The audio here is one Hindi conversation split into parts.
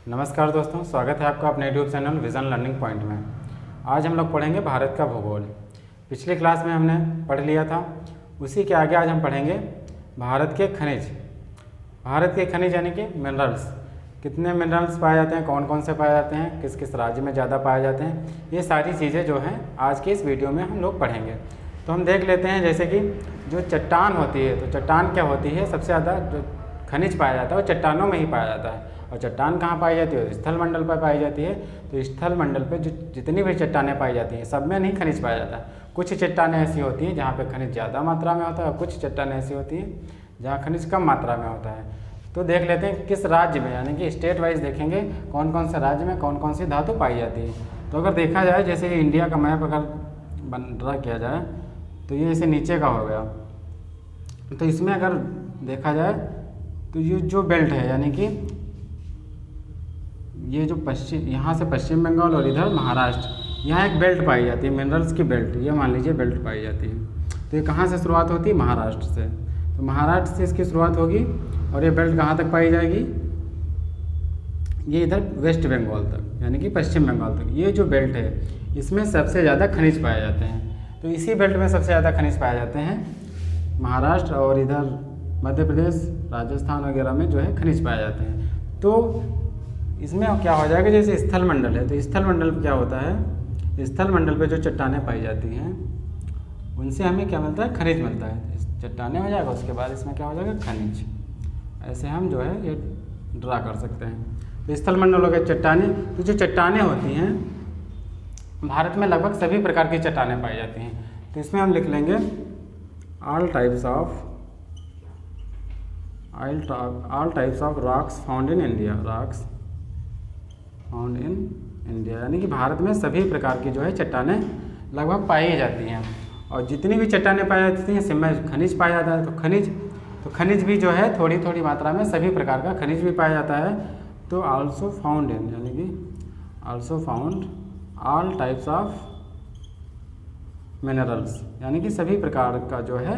नमस्कार दोस्तों, स्वागत है आपका अपने YouTube channel vision learning point में। आज हम लोग पढ़ेंगे भारत का भूगोल। पिछली क्लास में हमने पढ़ लिया था, उसी के आगे आज हम पढ़ेंगे भारत के खनिज। भारत के खनिज यानी कि मिनरल्स, कितने मिनरल्स पाए जाते हैं, कौन कौन से पाए जाते हैं, किस किस राज्य में ज़्यादा पाए जाते हैं, ये सारी चीज़ें जो हैं आज के इस वीडियो में हम लोग पढ़ेंगे। तो हम देख लेते हैं, जैसे कि जो चट्टान होती है, तो चट्टान क्या होती है, सबसे ज़्यादा जो खनिज पाया जाता है वो चट्टानों में ही पाया जाता है। और चट्टान कहाँ पाई जाती है, स्थल मंडल पर पाई जाती है। तो स्थल मंडल पर जो जितनी भी चट्टानें पाई जाती हैं सब में नहीं खनिज पाया जाता है। कुछ चट्टानें ऐसी होती हैं जहाँ पे खनिज ज़्यादा मात्रा में होता है, और कुछ चट्टानें ऐसी होती हैं जहाँ खनिज कम मात्रा में होता है। तो देख लेते हैं किस राज्य में, यानी कि स्टेट वाइज देखेंगे कौन कौन से राज्य में कौन कौन सी धातु पाई जाती है। तो अगर देखा जाए, जैसे इंडिया का मैप अगर ड्रा किया जाए तो ये ऐसे नीचे का हो गया। तो इसमें अगर देखा जाए तो ये जो बेल्ट है, यानी कि ये जो पश्चिम, यहाँ से पश्चिम बंगाल और इधर महाराष्ट्र, यहाँ एक बेल्ट पाई जाती है, मिनरल्स की बेल्ट, ये मान लीजिए बेल्ट पाई जाती है। तो ये कहाँ से शुरुआत होती है, महाराष्ट्र से। तो महाराष्ट्र से इसकी शुरुआत होगी और ये बेल्ट कहाँ तक पाई जाएगी, ये इधर वेस्ट बंगाल तक, यानी कि पश्चिम बंगाल तक। ये जो बेल्ट है इसमें सबसे ज़्यादा खनिज पाए जाते हैं। तो इसी बेल्ट में सबसे ज़्यादा खनिज पाए जाते हैं महाराष्ट्र और इधर मध्य प्रदेश, राजस्थान वगैरह में जो है खनिज पाए जाते हैं। तो इसमें क्या हो जाएगा, जैसे स्थल मंडल है, तो स्थल मंडल पे क्या होता है, स्थल मंडल पे जो चट्टानें पाई जाती हैं उनसे हमें क्या मिलता है, खनिज मिलता है। चट्टानें हो जाएगा, उसके बाद इसमें क्या हो जाएगा, खनिज। ऐसे हम जो है ये ड्रा कर सकते हैं। तो स्थल मंडल हो गया चट्टानें। तो जो चट्टानें होती हैं भारत में लगभग सभी प्रकार की चट्टानें पाई जाती हैं। तो इसमें हम लिख लेंगे all types of rocks found in India, rocks found in India, यानी कि भारत में सभी प्रकार की जो है चट्टानें लगभग पाई जाती हैं। और जितनी भी चट्टानें पाई जाती हैं इसमें खनिज पाया जाता है। तो खनिज भी जो है थोड़ी थोड़ी मात्रा में सभी प्रकार का खनिज भी पाया जाता है। तो आल्सो फाउंड इन, यानी कि also found all types of minerals, यानी कि सभी प्रकार का जो है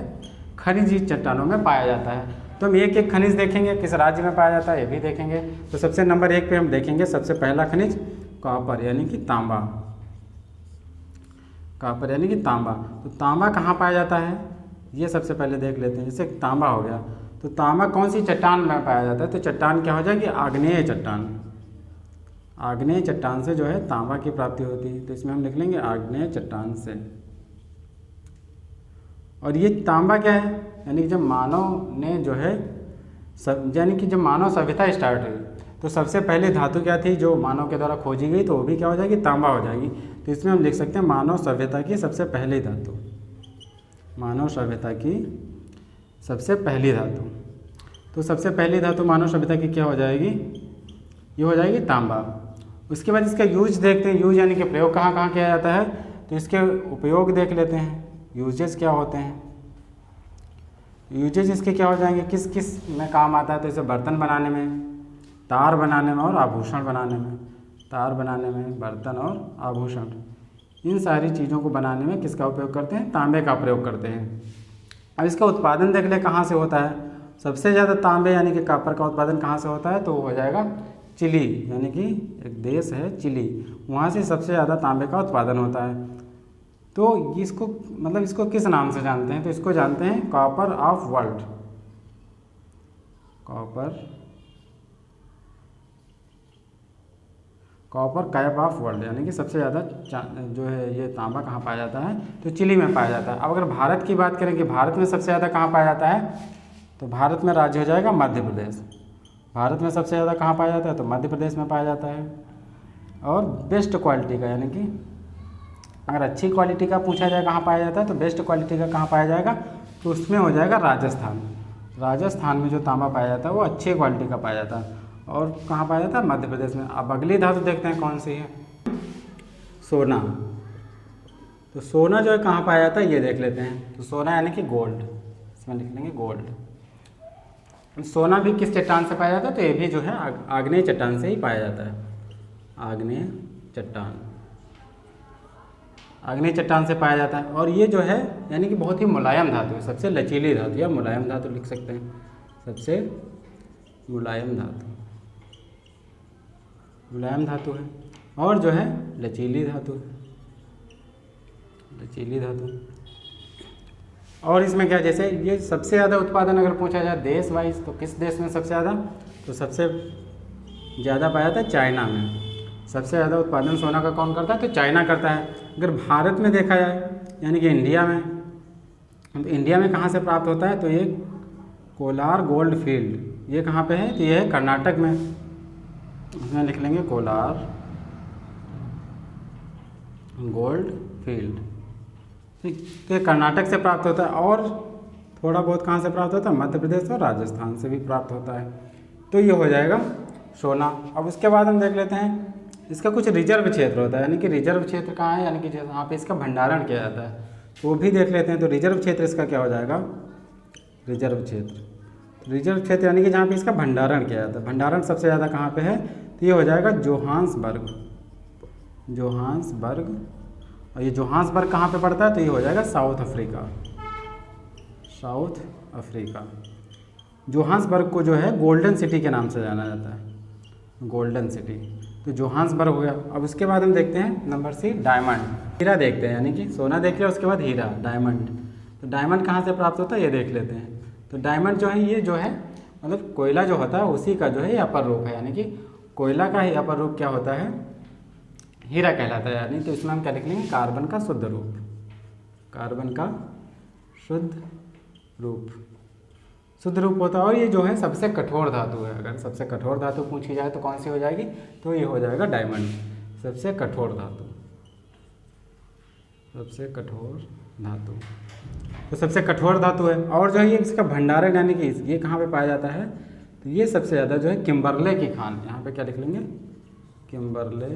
खनिज चट्टानों में पाया जाता है। तो हम एक एक खनिज देखेंगे, किस राज्य में पाया जाता है ये भी देखेंगे। तो सबसे नंबर 1 पे हम देखेंगे, सबसे पहला खनिज कॉपर, यानी कि तांबा। कॉपर यानी कि तांबा। तो तांबा कहाँ पाया जाता है, ये सबसे पहले देख लेते हैं। जैसे तांबा हो गया, तो तांबा कौन सी चट्टान में पाया जाता है, तो चट्टान क्या हो जाएगी, आग्नेय चट्टान। आग्नेय चट्टान से जो है तांबा की प्राप्ति होती है। तो इसमें हम लिख लेंगे आग्नेय चट्टान से। और ये तांबा क्या है, यानी कि जब मानव ने जो है यानी कि जब मानव सभ्यता स्टार्ट हुई तो सबसे पहले धातु क्या थी जो मानव के द्वारा खोजी गई, तो वो भी क्या हो जाएगी, तांबा हो जाएगी। तो इसमें हम लिख सकते हैं मानव सभ्यता की सबसे पहली धातु, मानव सभ्यता की सबसे पहली धातु। तो सबसे पहली धातु मानव सभ्यता की क्या हो जाएगी, ये हो जाएगी तांबा। उसके बाद इसका यूज देखते हैं, यूज यानी कि प्रयोग कहाँ कहाँ किया जाता है। तो इसके उपयोग देख लेते हैं, यूजेस क्या होते हैं। यूजेस इसके क्या हो जाएंगे, किस किस में काम आता है। तो इसे बर्तन बनाने में, तार बनाने में और आभूषण बनाने में, तार बनाने में, बर्तन और आभूषण, इन सारी चीज़ों को बनाने में किसका उपयोग करते हैं, तांबे का प्रयोग करते हैं। अब इसका उत्पादन देख ले कहाँ से होता है। सबसे ज़्यादा तांबे यानी कि कॉपर का उत्पादन कहाँ से होता है, तो वो हो जाएगा चिली, यानी कि एक देश है चिली, वहाँ से सबसे ज़्यादा तांबे का उत्पादन होता है। तो इसको मतलब इसको किस नाम से जानते हैं, तो इसको जानते हैं copper of world, copper cap of world, यानी कि सबसे ज़्यादा जो है ये तांबा कहाँ पाया जाता है, तो चिली में पाया जाता है। अब अगर भारत की बात करें कि भारत में सबसे ज़्यादा कहाँ पाया जाता है, तो भारत में राज्य हो जाएगा मध्य प्रदेश। भारत में सबसे ज़्यादा कहाँ पाया जाता है, तो मध्य प्रदेश में पाया जाता है। और बेस्ट क्वालिटी का, यानी कि अगर अच्छी क्वालिटी का पूछा जाए कहाँ पाया जाता है, तो बेस्ट क्वालिटी का कहाँ पाया जाएगा, तो उसमें हो जाएगा राजस्थान। राजस्थान में जो तांबा पाया जाता है वो अच्छी क्वालिटी का पाया जाता है। और कहाँ पाया जाता है, मध्य प्रदेश में। अब अगली धातु देखते हैं कौन सी है, सोना। तो सोना जो है कहाँ पाया जाता है ये देख लेते हैं। तो सोना यानी कि गोल्ड, इसमें लिख लेंगे गोल्ड। सोना भी किस चट्टान से पाया जाता है, तो ये भी जो है आग्नेय चट्टान से ही पाया जाता है। आग्नेय चट्टान, आग्नेय चट्टान से पाया जाता है। और ये जो है यानी कि बहुत ही मुलायम धातु है, सबसे लचीली धातु या मुलायम धातु लिख सकते हैं, सबसे मुलायम धातु। मुलायम धातु है। और जो है लचीली धातु है, लचीली धातु। और इसमें क्या, जैसे ये सबसे ज़्यादा उत्पादन अगर पूछा जाए देश वाइज, तो किस देश में सबसे ज़्यादा, तो सबसे ज़्यादा पाया जाता है चाइना में। सबसे ज़्यादा उत्पादन सोना का कौन करता है, तो चाइना करता है। अगर भारत में देखा जाए यानी कि इंडिया में, तो इंडिया में कहाँ से प्राप्त होता है, तो ये कोलार गोल्ड फील्ड, ये कहाँ पे है, तो ये है कर्नाटक में। उसमें लिख लेंगे कोलार गोल्ड फील्ड, ठीक। तो ये कर्नाटक से प्राप्त होता है। और थोड़ा बहुत कहाँ से प्राप्त होता है, मध्य प्रदेश और राजस्थान से भी प्राप्त होता है। तो ये हो जाएगा सोना। अब उसके बाद हम देख लेते हैं इसका कुछ रिजर्व क्षेत्र होता है, यानी कि रिजर्व क्षेत्र कहाँ है, यानी कि जहाँ पे इसका भंडारण किया जाता है, तो वो भी देख लेते हैं। तो रिजर्व क्षेत्र इसका क्या हो जाएगा, रिजर्व क्षेत्र। रिजर्व क्षेत्र यानी कि जहाँ पे इसका भंडारण किया जाता है। भंडारण सबसे ज़्यादा कहाँ पे है, तो ये हो जाएगा जोहान्सबर्ग, जोहान्सबर्ग। और ये जोहान्सबर्ग कहाँ पे पड़ता है, तो ये हो जाएगा south Africa, south Africa. Johannesburg को जो है गोल्डन सिटी के नाम से जाना जाता है, गोल्डन सिटी। तो जोहान्सबर्ग हो गया। अब उसके बाद हम देखते हैं नंबर सी, डायमंड। हीरा देखते हैं, यानी कि सोना देख लिया, उसके बाद हीरा, डायमंड। तो डायमंड कहाँ से प्राप्त होता है, ये देख लेते हैं। तो डायमंड जो है, ये जो है मतलब कोयला जो होता है उसी का जो है अपर रूप है, यानी कि कोयला का ही अपर रूप क्या होता है, हीरा कहलाता है। यानी तो इसमें हम क्या लिख लेंगे, कार्बन का शुद्ध रूप, कार्बन का शुद्ध रूप, शुद्ध रूप होता है। और ये जो है सबसे कठोर धातु है। अगर सबसे कठोर धातु पूछी जाए तो कौन सी हो जाएगी, तो ये हो जाएगा डायमंड, सबसे कठोर धातु, सबसे कठोर धातु। तो सबसे कठोर धातु है। और जो है ये इसका भंडारण, यानी कि ये कहाँ पे पाया जाता है, तो ये सबसे ज़्यादा जो है किम्बरले की खान, यहाँ पे क्या लिख लेंगे, किम्बरले,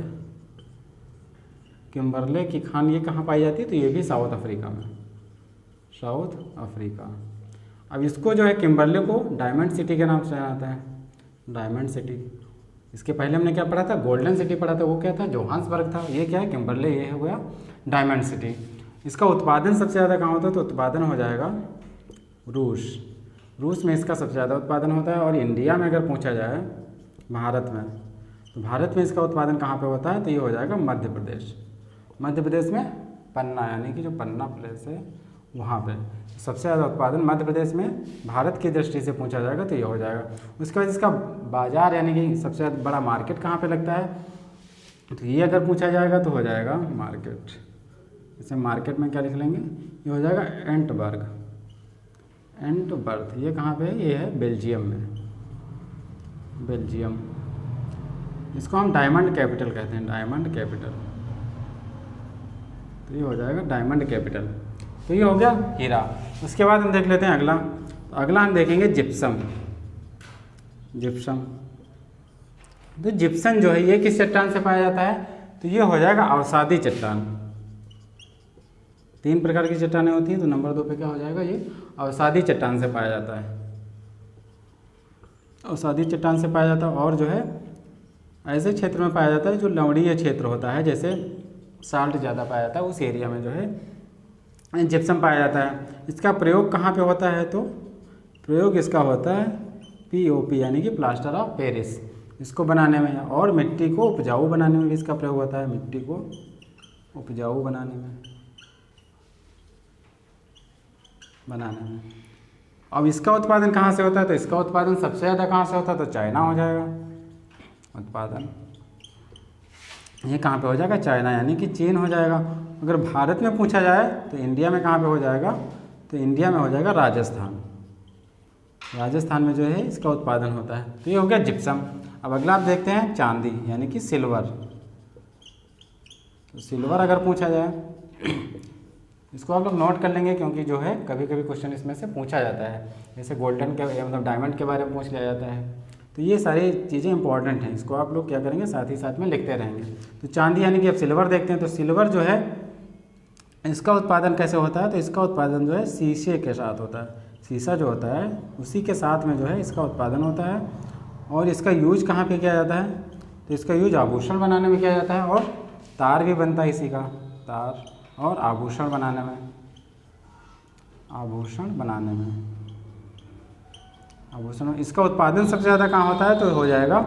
किम्बरले की खान ये कहाँ पाई जाती है, तो ये भी साउथ अफ्रीका में, साउथ अफ्रीका। अब इसको जो है किम्बरले को डायमंड सिटी के नाम से जाना जाता है, डायमंड सिटी। इसके पहले हमने क्या पढ़ा था, गोल्डन सिटी पढ़ा था, वो क्या था, जोहान्सबर्ग था। ये क्या है, किम्बरले, ये हो गया डायमंड सिटी। इसका उत्पादन सबसे ज़्यादा कहाँ होता है, तो उत्पादन हो जाएगा रूस, रूस में इसका सबसे ज़्यादा उत्पादन होता है। और इंडिया में अगर पूछा जाए भारत में, तो भारत में इसका उत्पादन कहाँ पे होता है, तो ये हो जाएगा मध्य प्रदेश, मध्य प्रदेश में पन्ना, यानी कि जो पन्ना प्लेस है वहाँ पे सबसे ज़्यादा उत्पादन मध्य प्रदेश में भारत की दृष्टि से पूछा जाएगा, तो ये हो जाएगा। उसके बाद इसका बाज़ार, यानी कि सबसे बड़ा मार्केट कहाँ पे लगता है, तो ये अगर पूछा जाएगा तो हो जाएगा मार्केट। इसे मार्केट में क्या लिख लेंगे, ये हो जाएगा एंटबर्ग, एंटबर्ग। ये कहाँ पे है, ये है बेल्जियम में, बेल्जियम। इसको हम डायमंड कैपिटल कहते हैं, डायमंड कैपिटल। तो ये हो जाएगा डायमंड कैपिटल। तो ये हो गया हीरा। उसके बाद हम देख लेते हैं अगला। तो अगला हम देखेंगे जिप्सम, जिप्सम। तो जिप्सम जो है ये किस चट्टान से पाया जाता है, तो ये हो जाएगा अवसादी चट्टान। 3 प्रकार की चट्टानें होती हैं, तो नंबर 2 पे क्या हो जाएगा, ये अवसादी चट्टान से पाया जाता है, अवसादी चट्टान से पाया जाता है। और जो है ऐसे क्षेत्र में पाया जाता है जो लवणीय क्षेत्र होता है, जैसे साल्ट ज़्यादा पाया जाता है, उस एरिया में जो है जिप्सम पाया जाता है। इसका प्रयोग कहाँ पे होता है, तो प्रयोग इसका होता है POP, यानी कि प्लास्टर ऑफ पेरिस, इसको बनाने में। और मिट्टी को उपजाऊ बनाने में भी इसका प्रयोग होता है, मिट्टी को उपजाऊ बनाने में, अब इसका उत्पादन कहाँ से होता है, तो इसका उत्पादन सबसे ज़्यादा कहाँ से होता है, तो चाइना हो जाएगा उत्पादन। ये कहाँ पे हो जाएगा, चाइना, यानी कि चीन हो जाएगा। अगर भारत में पूछा जाए तो इंडिया में कहाँ पे हो जाएगा, तो इंडिया में हो जाएगा राजस्थान, राजस्थान में जो है इसका उत्पादन होता है। तो ये हो गया जिप्सम। अब अगला आप देखते हैं चांदी, यानी कि सिल्वर। तो सिल्वर अगर पूछा जाए, इसको आप लोग नोट कर लेंगे, क्योंकि जो है कभी कभी क्वेश्चन इसमें से पूछा जाता है, जैसे गोल्डन के मतलब डायमंड के बारे में पूछ लिया जाता है। तो ये सारी चीज़ें इंपॉर्टेंट हैं, इसको आप लोग क्या करेंगे, साथ ही साथ में लिखते रहेंगे। तो चांदी यानी कि अब सिल्वर देखते हैं। तो सिल्वर जो है इसका उत्पादन कैसे होता है, तो इसका उत्पादन जो है शीशे के साथ होता है, शीशा जो होता है उसी के साथ में जो है इसका उत्पादन होता है। और इसका यूज कहाँ पे किया जाता है, तो इसका यूज आभूषण बनाने में किया जाता है, और तार भी बनता है इसी का, तार और आभूषण बनाने में, आभूषण बनाने में, आभूषण। इसका उत्पादन सबसे ज़्यादा कहाँ होता है, तो हो जाएगा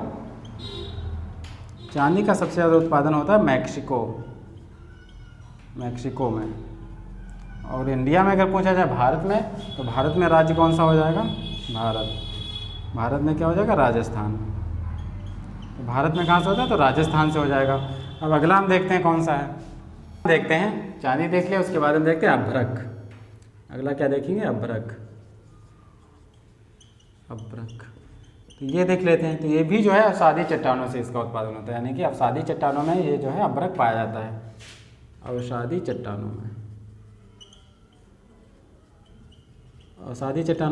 चांदी का सबसे ज़्यादा उत्पादन होता है मैक्सिको में। और इंडिया में अगर पूछा जाए भारत में, तो भारत में राज्य कौन सा हो जाएगा? भारत में क्या हो जाएगा? राजस्थान। तो भारत में कहाँ से होता है? तो राजस्थान से हो जाएगा। अब अगला हम देखते हैं कौन सा है। देखते हैं, चांदी देख लिया, उसके बाद हम देखते हैं अभ्रक। अगला क्या देखेंगे? अभ्रक। तो ये देख लेते हैं। तो ये भी जो है अवसादी चट्टानों से इसका उत्पादन होता है, यानी कि अवसादी चट्टानों में ये जो है अभ्रक पाया जाता है, अवसादी चट्टानों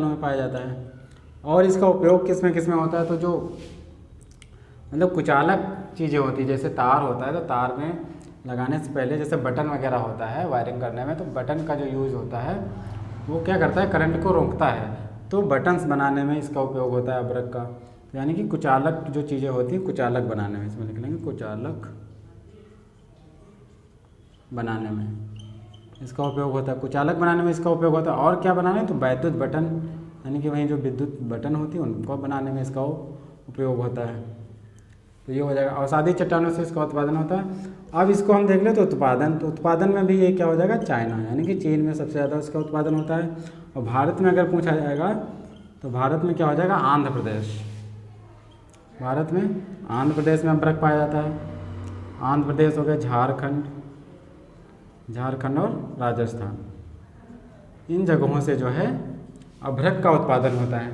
में पाया जाता है। और इसका उपयोग किस में होता है? तो जो मतलब कुचालक चीज़ें होती है, जैसे तार होता है, तो तार में लगाने से पहले जैसे बटन वगैरह होता है वायरिंग करने में, तो बटन का जो यूज़ होता है वो क्या करता है? करंट को रोकता है। तो बटन्स बनाने में इसका उपयोग होता है अभ्रक का। यानी कि कुचालक जो चीज़ें होती हैं, कुचालक बनाने में, इसमें लिख लेंगे कुचालक बनाने में इसका उपयोग होता है। कुचालक बनाने में इसका उपयोग होता है। और क्या बनाने? तो वैद्युत बटन, यानी कि वहीं जो विद्युत बटन होती है उनको बनाने में इसका उपयोग होता है। तो ये हो जाएगा। अवसादी चट्टानों से इसका उत्पादन होता है। अब इसको हम देख लें तो उत्पादन में भी ये क्या हो जाएगा? चाइना, यानी कि चीन में सबसे ज़्यादा इसका उत्पादन होता है। और भारत में अगर पूछा जाएगा तो भारत में क्या हो जाएगा? आंध्र प्रदेश। भारत में आंध्र प्रदेश में अभ्रक पाया जाता है। आंध्र प्रदेश हो गया, झारखंड और राजस्थान, इन जगहों से जो है अभ्रक का उत्पादन होता है।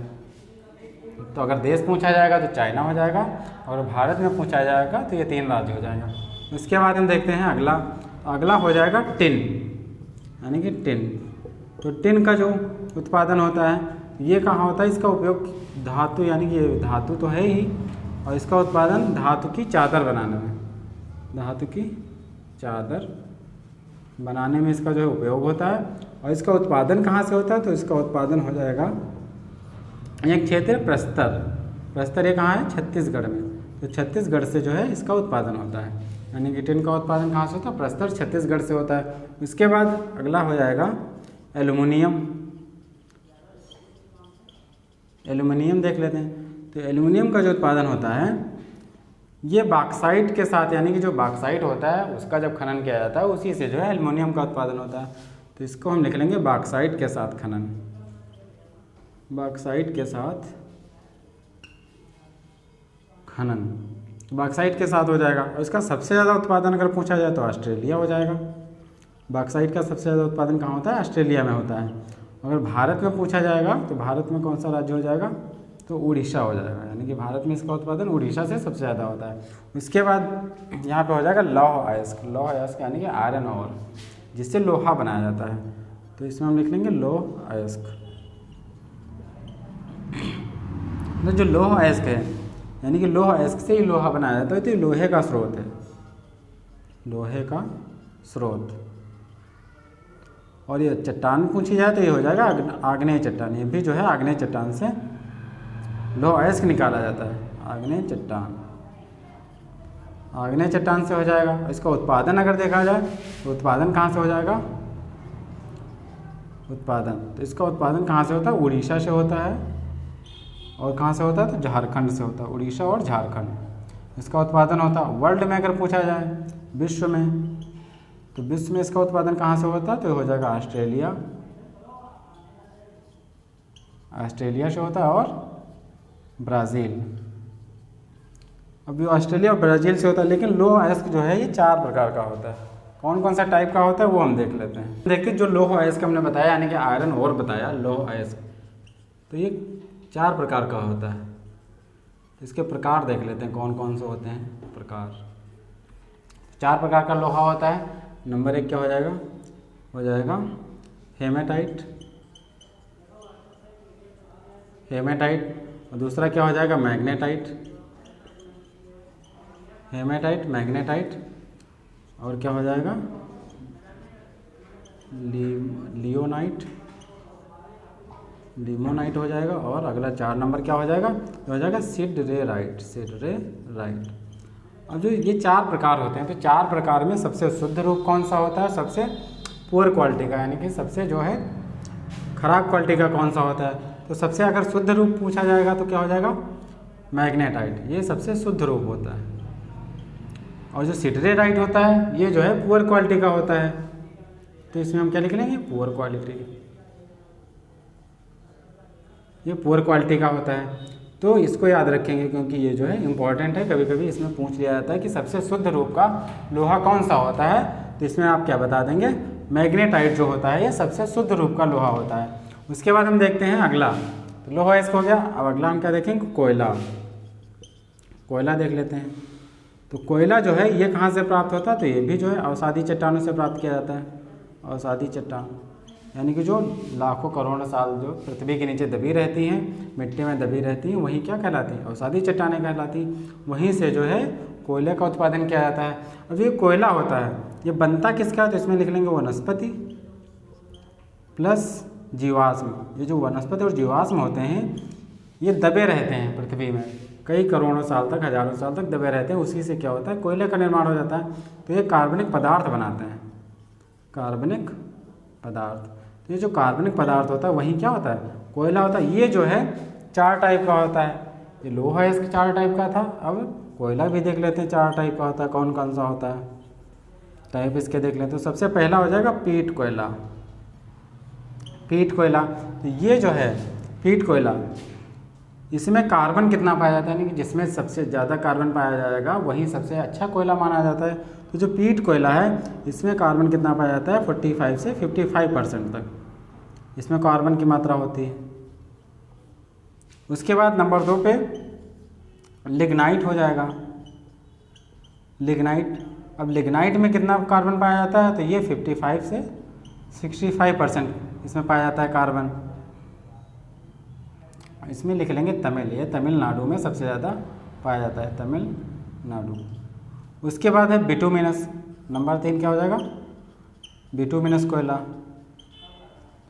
तो अगर देश पूछा जाएगा तो चाइना हो जाएगा, और भारत में पूछा जाएगा तो ये 3 राज्य हो जाएगा। उसके बाद हम देखते हैं अगला हो जाएगा टिन, यानी कि टिन। तो टिन का जो उत्पादन होता है ये कहाँ होता है? इसका उपयोग धातु, यानी कि धातु तो है ही, और इसका उत्पादन धातु की चादर बनाने में इसका जो है उपयोग होता है। और इसका उत्पादन कहाँ से होता है? तो इसका उत्पादन हो जाएगा एक क्षेत्र प्रस्तर, ये कहाँ है? छत्तीसगढ़ में। तो छत्तीसगढ़ से जो है इसका उत्पादन होता है, यानी कि टिन का उत्पादन कहाँ से होता है? प्रस्तर, छत्तीसगढ़ से होता है। उसके बाद अगला हो जाएगा एल्युमिनियम देख लेते हैं। तो एल्युमिनियम का जो उत्पादन होता है ये बॉक्साइट के साथ, यानी कि जो बॉक्साइट होता है उसका जब खनन किया जाता है उसी से जो है एल्युमिनियम का उत्पादन होता है। तो इसको हम लिख लेंगे बॉक्साइट के साथ खनन, बॉक्साइट के साथ हो जाएगा। और इसका सबसे ज़्यादा उत्पादन अगर पूछा जाए तो ऑस्ट्रेलिया हो जाएगा। बॉक्साइट का सबसे ज़्यादा उत्पादन कहाँ होता है? ऑस्ट्रेलिया में होता है। अगर भारत में पूछा जाएगा तो भारत में कौन सा राज्य हो जाएगा? तो उड़ीसा हो जाएगा, यानी कि भारत में इसका उत्पादन उड़ीसा से सबसे ज़्यादा होता है। उसके बाद यहाँ पे हो जाएगा लौह अयस्क, यानी कि आयरन ओर, जिससे लोहा बनाया जाता है। तो इसमें हम लिख लेंगे लौह अयस्क। तो जो लौह अयस्क है, यानी कि लौह अयस्क से ही लोहा बनाया जाता है, तो ये लोहे का स्रोत। और ये चट्टान पूछी जाए तो ये हो जाएगा आग्नेय चट्टान। ये भी जो है आग्नेय चट्टान से लौह अयस्क निकाला जाता है। आग्नेय चट्टान से हो जाएगा। इसका उत्पादन अगर देखा जाए तो उत्पादन कहाँ से हो जाएगा? तो इसका उत्पादन कहाँ से होता है? उड़ीसा से होता है। और कहाँ से होता है? तो झारखंड से होता है। उड़ीसा और झारखंड इसका उत्पादन होता है। वर्ल्ड में अगर पूछा जाए, विश्व में, तो विश्व में इसका उत्पादन कहाँ से होता है? तो हो जाएगा ऑस्ट्रेलिया से होता है, और ब्राज़ील। अभी ऑस्ट्रेलिया और ब्राज़ील से होता है। लेकिन लौह अयस्क जो है ये 4 प्रकार का होता है। कौन सा टाइप का होता है वो हम देख लेते हैं। देखिए, जो लौह अयस्क हमने बताया, यानी कि आयरन ओर बताया, लौह अयस्क, तो ये 4 प्रकार का होता है। इसके प्रकार देख लेते हैं कौन कौन से होते हैं प्रकार। 4 प्रकार का लोहा होता है। नंबर 1 क्या हो जाएगा? हेमेटाइट। और दूसरा क्या हो जाएगा? मैग्नेटाइट। और क्या हो जाएगा? लिमोनाइट हो जाएगा। और अगला 4 नंबर क्या हो जाएगा? तो हो जाएगा सिडरेराइट। अब जो ये 4 प्रकार होते हैं, तो 4 प्रकार में सबसे शुद्ध रूप कौन सा होता है? सबसे पुअर क्वालिटी का, यानी कि सबसे जो है खराब क्वालिटी का कौन सा होता है? तो सबसे अगर शुद्ध रूप पूछा जाएगा तो क्या हो जाएगा? मैग्नेटाइट। ये सबसे शुद्ध रूप होता है। और जो सिटरेटाइट होता है ये जो है पुअर क्वालिटी का होता है, तो इसमें हम क्या लिख लेंगे, पुअर क्वालिटी, ये पुअर क्वालिटी का होता है। तो इसको याद रखेंगे क्योंकि ये जो है इम्पॉर्टेंट है, कभी कभी इसमें पूछ लिया जाता है कि सबसे शुद्ध रूप का लोहा कौन सा होता है, तो इसमें आप क्या बता देंगे, मैग्नेटाइट जो होता है ये सबसे शुद्ध रूप का लोहा होता है। उसके बाद हम देखते हैं अगला, तो लोहा इसको हो गया। अब अगला हम क्या देखेंगे, कोयला, कोयला देख लेते हैं। तो कोयला जो है ये कहाँ से प्राप्त होता है, तो ये भी जो है अवसादी चट्टानों से प्राप्त किया जाता है। अवसादी चट्टान यानी कि जो लाखों करोड़ों साल जो पृथ्वी के नीचे दबी रहती हैं, मिट्टी में दबी रहती हैं, वही क्या कहलाती हैं, अवसादी चट्टानें कहलाती। वहीं से जो है कोयले का उत्पादन किया जाता है। अब ये कोयला होता है ये बनता किसका है, तो इसमें लिख लेंगे वनस्पति प्लस जीवाश्म। ये जो वनस्पति और जीवाश्म होते हैं ये दबे रहते हैं पृथ्वी में, कई करोड़ों साल तक, हजारों साल तक दबे रहते हैं। उसी से क्या होता है, कोयले का निर्माण हो जाता है। तो ये कार्बनिक पदार्थ बनाते हैं, कार्बनिक पदार्थ। तो ये जो कार्बनिक पदार्थ होता है वही क्या होता है, कोयला होता है। ये जो है 4 टाइप का होता है, ये लोहा इसके 4 टाइप का था। अब कोयला भी देख लेते हैं 4 टाइप का होता है, कौन कौन सा होता है, टाइप इसके देख लेते हैं। तो सबसे पहला हो जाएगा पीट कोयला, पीट कोयला। तो ये जो है पीट कोयला, इसमें कार्बन कितना पाया जाता है, यानी कि जिसमें सबसे ज़्यादा कार्बन पाया जाएगा वही सबसे अच्छा कोयला माना जाता है। तो जो पीट कोयला है इसमें कार्बन कितना पाया जाता है, 45 से 55% तक इसमें कार्बन की मात्रा होती है। उसके बाद नंबर 2 पे लिग्नाइट हो जाएगा, लिग्नाइट। अब लिग्नाइट में कितना कार्बन पाया जाता है, तो ये 55 से 65% इसमें पाया जाता है कार्बन। इसमें लिख लेंगे तमिल, ये तमिलनाडु में सबसे ज़्यादा पाया जाता है, तमिलनाडु। उसके बाद है बिटुमिनस, नंबर 3 क्या हो जाएगा, बिटुमिनस कोयला।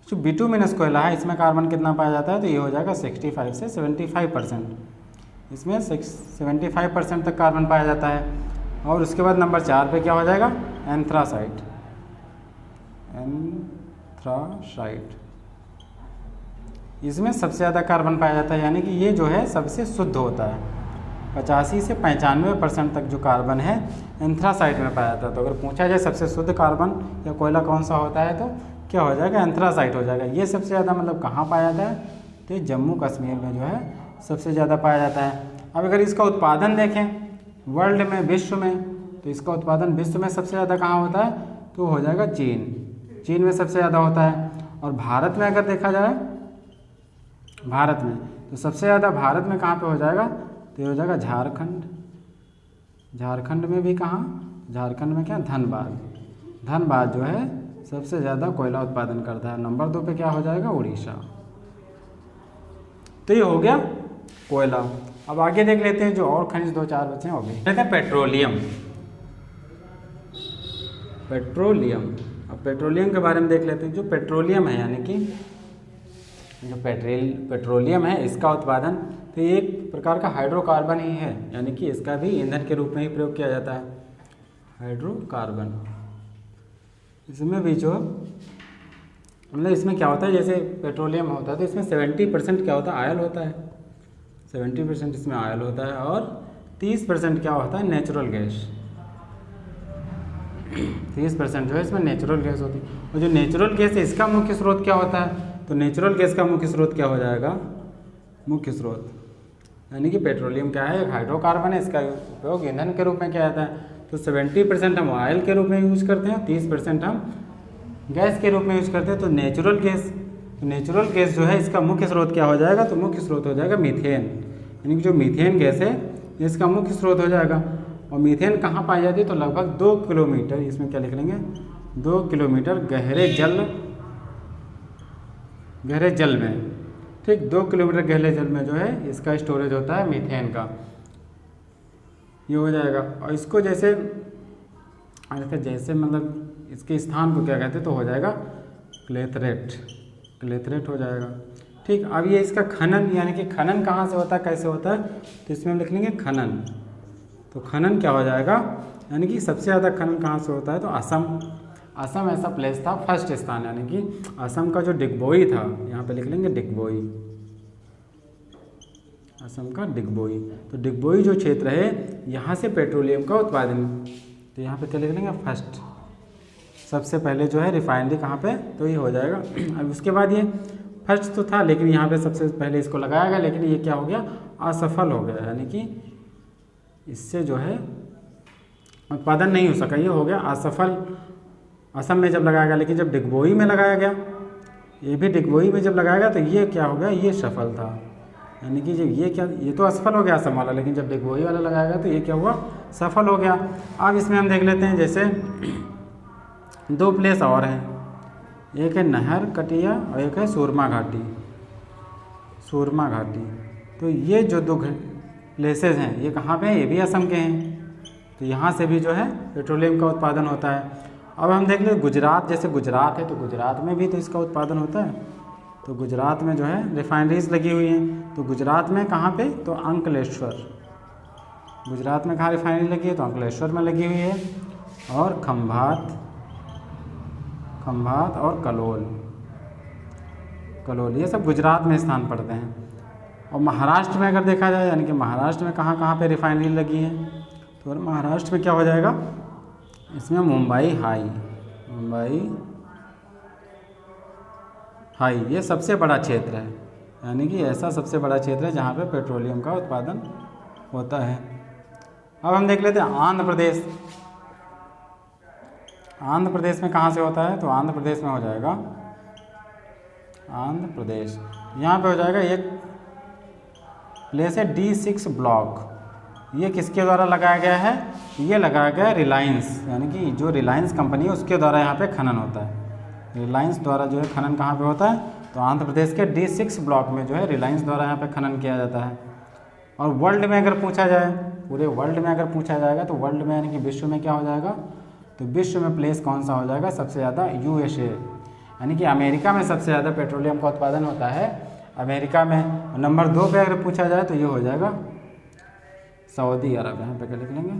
जो बिटुमिनस कोयला है इसमें कार्बन कितना पाया जाता है, तो ये हो जाएगा 65 से 75%, इसमें 75% तक कार्बन पाया जाता है। और उसके बाद नंबर 4 पे क्या हो जाएगा, एंथ्रासाइट, एंथ्रासाइट। इसमें सबसे ज़्यादा कार्बन पाया जाता है, यानी कि ये जो है सबसे शुद्ध होता है। 85 से 95% तक जो कार्बन है एंथ्रासाइट में पाया जाता है। तो अगर पूछा जाए सबसे शुद्ध कार्बन या कोयला कौन सा होता है, तो क्या हो जाएगा, एंथ्रासाइट हो जाएगा। ये सबसे ज़्यादा मतलब कहाँ पाया जाता है, तो जम्मू कश्मीर में जो है सबसे ज़्यादा पाया जाता है। अब अगर इसका उत्पादन देखें वर्ल्ड में, विश्व में, तो इसका उत्पादन विश्व में सबसे ज़्यादा कहाँ होता है, तो हो जाएगा चीन, चीन में सबसे ज़्यादा होता है। और भारत में अगर देखा जाए, भारत में तो सबसे ज़्यादा भारत में कहाँ पे हो जाएगा, तो ये हो जाएगा झारखंड, झारखंड में भी कहाँ, झारखंड में क्या, धनबाद, धनबाद जो है सबसे ज़्यादा कोयला उत्पादन करता है। नंबर 2 पे क्या हो जाएगा, उड़ीसा। तो ये हो गया कोयला। अब आगे देख लेते हैं जो और खनिज 2-4 बचे हैं वो भी देखते हैं। Petroleum, petroleum. अब पेट्रोलियम के बारे में देख लेते हैं। जो पेट्रोलियम है यानी कि जो पेट्रोलियम है इसका उत्पादन, तो ये एक प्रकार का हाइड्रोकार्बन ही है, यानी कि इसका भी ईंधन के रूप में ही प्रयोग किया जाता है, हाइड्रोकार्बन। इसमें भी जो मतलब इसमें क्या होता है, जैसे पेट्रोलियम होता है तो इसमें 70% क्या होता है, आयल होता है, 70% इसमें आयल होता है। और 30% क्या होता है, नेचुरल गैस, 30% जो है इसमें नेचुरल गैस होती है। और जो नेचुरल गैस है इसका मुख्य स्रोत क्या होता है, तो नेचुरल गैस का मुख्य स्रोत क्या हो जाएगा, मुख्य स्रोत यानी कि पेट्रोलियम क्या है, एक हाइड्रोकार्बन है, इसका उपयोग ईंधन के रूप में किया जाता है। तो 70% हम ऑयल के रूप में यूज़ करते हैं, 30% हम गैस के रूप में यूज़ करते हैं। तो नेचुरल गैस, तो नेचुरल गैस जो है इसका मुख्य स्रोत क्या हो जाएगा, तो मुख्य स्रोत हो जाएगा मीथेन, यानी कि जो मीथेन गैस है इसका मुख्य स्रोत हो जाएगा। और मीथेन कहाँ पाई जाती है, तो लगभग 2 किलोमीटर, इसमें क्या लिख लेंगे, 2 किलोमीटर गहरे जल में, ठीक, 2 किलोमीटर गहरे जल में जो है इसका स्टोरेज होता है मीथेन का, ये हो जाएगा। और इसको जैसे मतलब इसके स्थान को क्या कहते हैं, तो हो जाएगा क्लेथरेट, क्लेथरेट हो जाएगा, ठीक। अब ये इसका खनन, यानी कि खनन कहाँ से होता है, कैसे होता है, तो इसमें हम लिख लेंगे खनन। तो खनन क्या हो जाएगा, यानी कि सबसे ज़्यादा खनन कहाँ से होता है, तो असम, असम ऐसा प्लेस था, फर्स्ट स्थान, यानी कि असम का जो डिगबोई था, यहाँ पे लिख लेंगे डिगबोई, असम का डिगबोई। तो डिगबोई जो क्षेत्र है यहाँ से पेट्रोलियम का उत्पादन, तो यहाँ पे क्या लिख लेंगे फर्स्ट, सबसे पहले जो है रिफाइनरी कहाँ पे, तो ये हो जाएगा। अब उसके बाद ये फर्स्ट तो था लेकिन यहाँ पे सबसे पहले इसको लगाया गया, लेकिन ये क्या हो गया, असफल हो गया, यानी कि इससे जो है उत्पादन नहीं हो सका, ये हो गया असफल। असम में जब लगाया गया, लेकिन जब डिगबोई में लगाया गया, ये भी डिगबोई में जब लगाया गया तो ये क्या हो गया, ये सफल था, यानी कि जब ये तो असफल हो गया असम वाला, लेकिन जब डिगबोई वाला लगाया गया तो ये क्या हुआ, सफल हो गया। अब इसमें हम देख लेते हैं, जैसे दो प्लेस और हैं, एक है नहर कटिया और एक है सूरमा घाटी। सूरमा घाटी, तो ये जो दो प्लेसेस हैं ये कहाँ पे हैं, ये भी असम के हैं, तो यहाँ से भी जो है पेट्रोलियम का उत्पादन होता है। अब हम देख लें गुजरात, जैसे गुजरात है तो गुजरात में भी तो इसका उत्पादन होता है, तो गुजरात में जो है रिफाइनरीज लगी हुई हैं, तो गुजरात में कहाँ पे, तो अंकलेश्वर, गुजरात में कहाँ रिफाइनरी लगी है, तो अंकलेश्वर में लगी हुई है, और खंभात और कलोल ये सब गुजरात में स्थान पड़ते हैं। और महाराष्ट्र में अगर देखा जाए, यानी कि महाराष्ट्र में कहाँ कहाँ पे रिफाइनरी लगी है, तो महाराष्ट्र में क्या हो जाएगा, इसमें मुंबई हाई ये सबसे बड़ा क्षेत्र है, यानी कि ऐसा सबसे बड़ा क्षेत्र है जहाँ पे पेट्रोलियम का उत्पादन होता है। अब हम देख लेते हैं आंध्र प्रदेश। आंध्र प्रदेश में कहाँ से होता है, तो आंध्र प्रदेश में हो जाएगा, आंध्र प्रदेश यहाँ पे हो जाएगा, एक प्लेस है D6 ब्लॉक, ये किसके द्वारा लगाया गया है, ये लगाया गया रिलायंस, यानी कि जो रिलायंस कंपनी है उसके द्वारा यहाँ पे खनन होता है, रिलायंस द्वारा जो है खनन कहाँ पे होता है, तो आंध्र प्रदेश के D6 ब्लॉक में जो है रिलायंस द्वारा यहाँ पे खनन किया जाता है। और वर्ल्ड में अगर पूछा जाए, पूरे वर्ल्ड में अगर पूछा जाएगा, तो वर्ल्ड में यानी कि विश्व में क्या हो जाएगा, तो विश्व में प्लेस कौन सा हो जाएगा, सबसे ज़्यादा USA, यानी कि अमेरिका में सबसे ज़्यादा पेट्रोलियम का उत्पादन होता है अमेरिका में। नंबर 2 पे अगर पूछा जाए तो ये हो जाएगा सऊदी अरब, यहाँ पे क्या लिख लेंगे,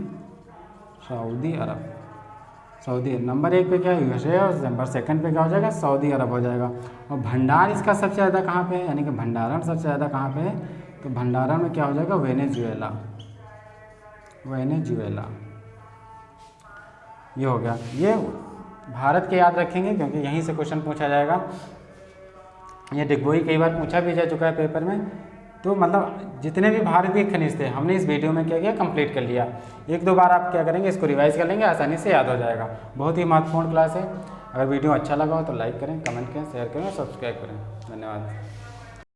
सऊदी अरब। सऊदी नंबर 1 पे क्या है, USA, और नंबर 2 पे क्या हो जाएगा, सऊदी अरब हो जाएगा। और भंडार इसका सबसे ज़्यादा कहाँ पे है, यानी कि भंडारण सबसे ज़्यादा कहाँ पे है, तो भंडारण में क्या हो जाएगा, वेनेजुएला, ये हो गया। ये भारत के याद रखेंगे क्योंकि यहीं से क्वेश्चन पूछा जाएगा। ये डिगबोई कई बार पूछा भी जा चुका है पेपर में, तो मतलब जितने भी भारतीय खनिज थे हमने इस वीडियो में क्या किया, कंप्लीट कर लिया। 1-2 बार आप क्या करेंगे, इसको रिवाइज कर लेंगे, आसानी से याद हो जाएगा। बहुत ही महत्वपूर्ण क्लास है। अगर वीडियो अच्छा लगा हो तो लाइक करें, कमेंट करें, शेयर करें और सब्सक्राइब करें। धन्यवाद।